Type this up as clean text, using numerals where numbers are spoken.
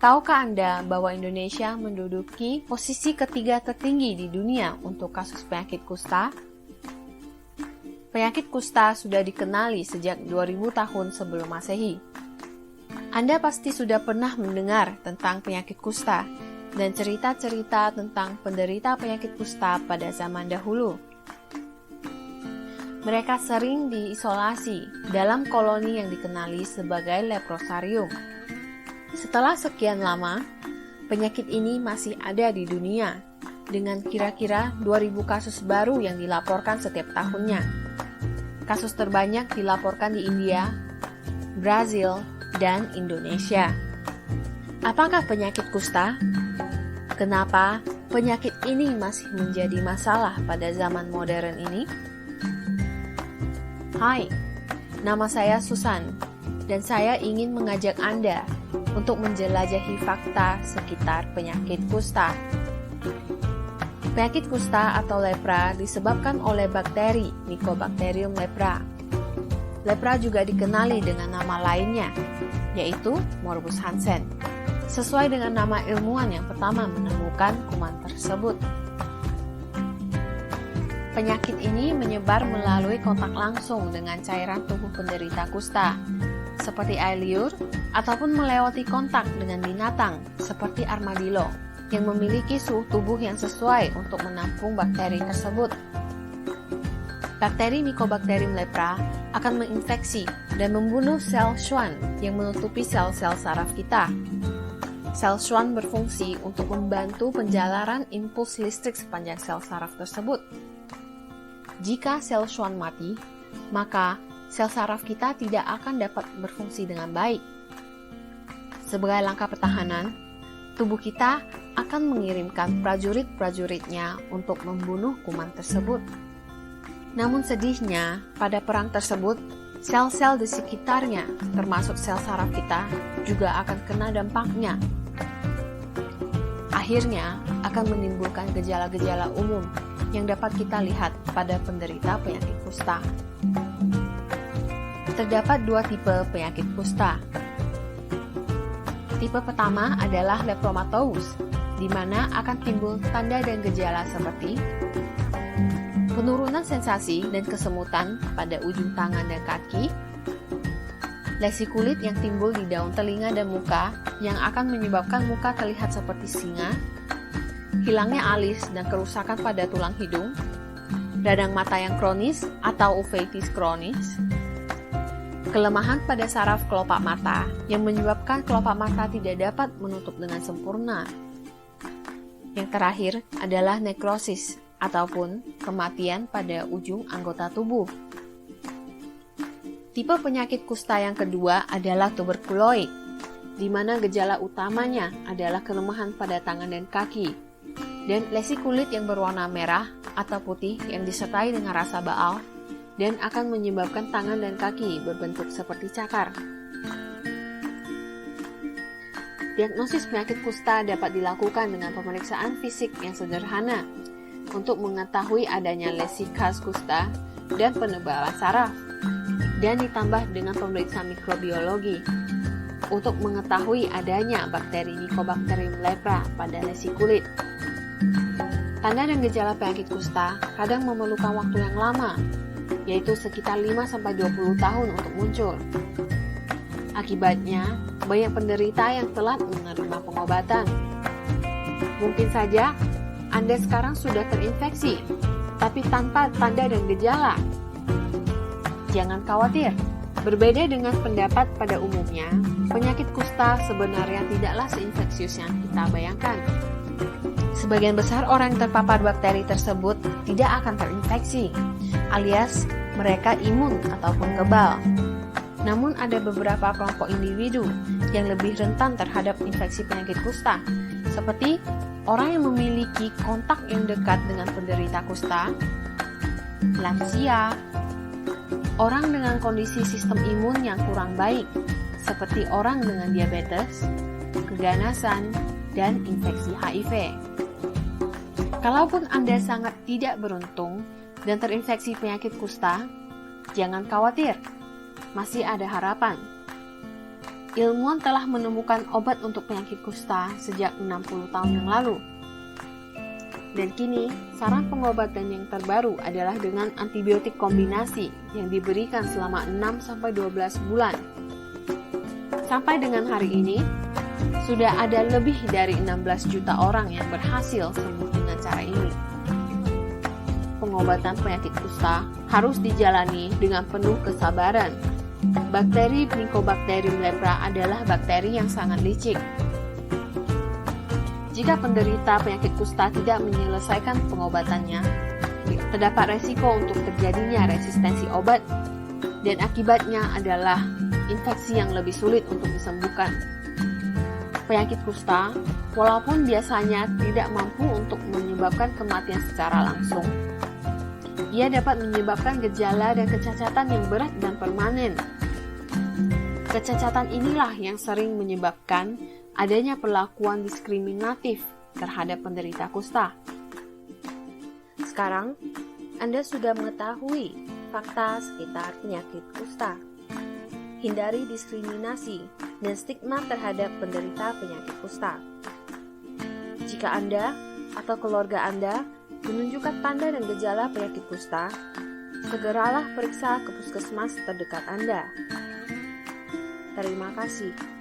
Tahukah Anda bahwa Indonesia menduduki posisi ketiga tertinggi di dunia untuk kasus penyakit kusta? Penyakit kusta sudah dikenali sejak 2000 tahun sebelum Masehi. Anda pasti sudah pernah mendengar tentang penyakit kusta dan cerita-cerita tentang penderita penyakit kusta pada zaman dahulu. Mereka sering diisolasi dalam koloni yang dikenali sebagai leprosarium. Setelah sekian lama, penyakit ini masih ada di dunia, dengan kira-kira 2000 kasus baru yang dilaporkan setiap tahunnya. Kasus terbanyak dilaporkan di India, Brazil, dan Indonesia. Apakah penyakit kusta? Kenapa penyakit ini masih menjadi masalah pada zaman modern ini? Hai, nama saya Susan, dan saya ingin mengajak Anda untuk menjelajahi fakta sekitar penyakit kusta. Penyakit kusta atau lepra disebabkan oleh bakteri Mycobacterium lepra. Lepra juga dikenali dengan nama lainnya, yaitu Morbus Hansen, sesuai dengan nama ilmuwan yang pertama menemukan kuman tersebut. Penyakit ini menyebar melalui kontak langsung dengan cairan tubuh penderita kusta, seperti air liur, ataupun melewati kontak dengan binatang seperti armadillo yang memiliki suhu tubuh yang sesuai untuk menampung bakteri tersebut. Bakteri Mycobacterium lepra akan menginfeksi dan membunuh sel Schwann yang menutupi sel-sel saraf kita. Sel Schwann berfungsi untuk membantu penjalaran impuls listrik sepanjang sel saraf tersebut. Jika sel Schwann mati, maka sel saraf kita tidak akan dapat berfungsi dengan baik. Sebagai langkah pertahanan, tubuh kita akan mengirimkan prajurit-prajuritnya untuk membunuh kuman tersebut. Namun sedihnya, pada perang tersebut, sel-sel di sekitarnya, termasuk sel saraf kita, juga akan kena dampaknya. Akhirnya, akan menimbulkan gejala-gejala umum yang dapat kita lihat pada penderita penyakit kusta. Terdapat dua tipe penyakit kusta. Tipe pertama adalah lepromatosis, di mana akan timbul tanda dan gejala seperti penurunan sensasi dan kesemutan pada ujung tangan dan kaki, lesi kulit yang timbul di daun telinga dan muka yang akan menyebabkan muka terlihat seperti singa, hilangnya alis dan kerusakan pada tulang hidung, radang mata yang kronis atau uveitis kronis, kelemahan pada saraf kelopak mata yang menyebabkan kelopak mata tidak dapat menutup dengan sempurna. Yang terakhir adalah nekrosis ataupun kematian pada ujung anggota tubuh. Tipe penyakit kusta yang kedua adalah tuberkuloid, di mana gejala utamanya adalah kelemahan pada tangan dan kaki, dan lesi kulit yang berwarna merah atau putih yang disertai dengan rasa baal, dan akan menyebabkan tangan dan kaki berbentuk seperti cakar. Diagnosis penyakit kusta dapat dilakukan dengan pemeriksaan fisik yang sederhana untuk mengetahui adanya lesi khas kusta dan penebalan saraf, dan ditambah dengan pemeriksaan mikrobiologi untuk mengetahui adanya bakteri Mycobacterium lepra pada lesi kulit. Tanda dan gejala penyakit kusta kadang memerlukan waktu yang lama, yaitu sekitar 5-20 tahun untuk muncul. Akibatnya, banyak penderita yang telat menerima pengobatan. Mungkin saja Anda sekarang sudah terinfeksi, tapi tanpa tanda dan gejala. Jangan khawatir, berbeda dengan pendapat pada umumnya, penyakit kusta sebenarnya tidaklah seinfeksius yang kita bayangkan. Sebagian besar orang yang terpapar bakteri tersebut tidak akan terinfeksi, alias mereka imun ataupun kebal. Namun ada beberapa kelompok individu yang lebih rentan terhadap infeksi penyakit kusta, seperti orang yang memiliki kontak yang dekat dengan penderita kusta, lansia, orang dengan kondisi sistem imun yang kurang baik, seperti orang dengan diabetes, keganasan, dan infeksi HIV. Kalaupun Anda sangat tidak beruntung dan terinfeksi penyakit kusta, jangan khawatir, masih ada harapan. Ilmuwan telah menemukan obat untuk penyakit kusta sejak 60 tahun yang lalu. Dan kini, saran pengobatan yang terbaru adalah dengan antibiotik kombinasi yang diberikan selama 6-12 bulan. Sampai dengan hari ini, sudah ada lebih dari 16 juta orang yang berhasil sembuh dengan cara ini. Pengobatan penyakit kusta harus dijalani dengan penuh kesabaran. Bakteri Mycobacterium lepra adalah bakteri yang sangat licik. Jika penderita penyakit kusta tidak menyelesaikan pengobatannya, terdapat resiko untuk terjadinya resistensi obat, dan akibatnya adalah infeksi yang lebih sulit untuk disembuhkan. Penyakit kusta, walaupun biasanya tidak mampu untuk menyebabkan kematian secara langsung, ia dapat menyebabkan gejala dan kecacatan yang berat dan permanen. Kecacatan inilah yang sering menyebabkan adanya perlakuan diskriminatif terhadap penderita kusta. Sekarang, Anda sudah mengetahui fakta sekitar penyakit kusta. Hindari diskriminasi dan stigma terhadap penderita penyakit kusta. Jika Anda atau keluarga Anda menunjukkan tanda dan gejala penyakit kusta, segeralah periksa ke puskesmas terdekat Anda. Terima kasih.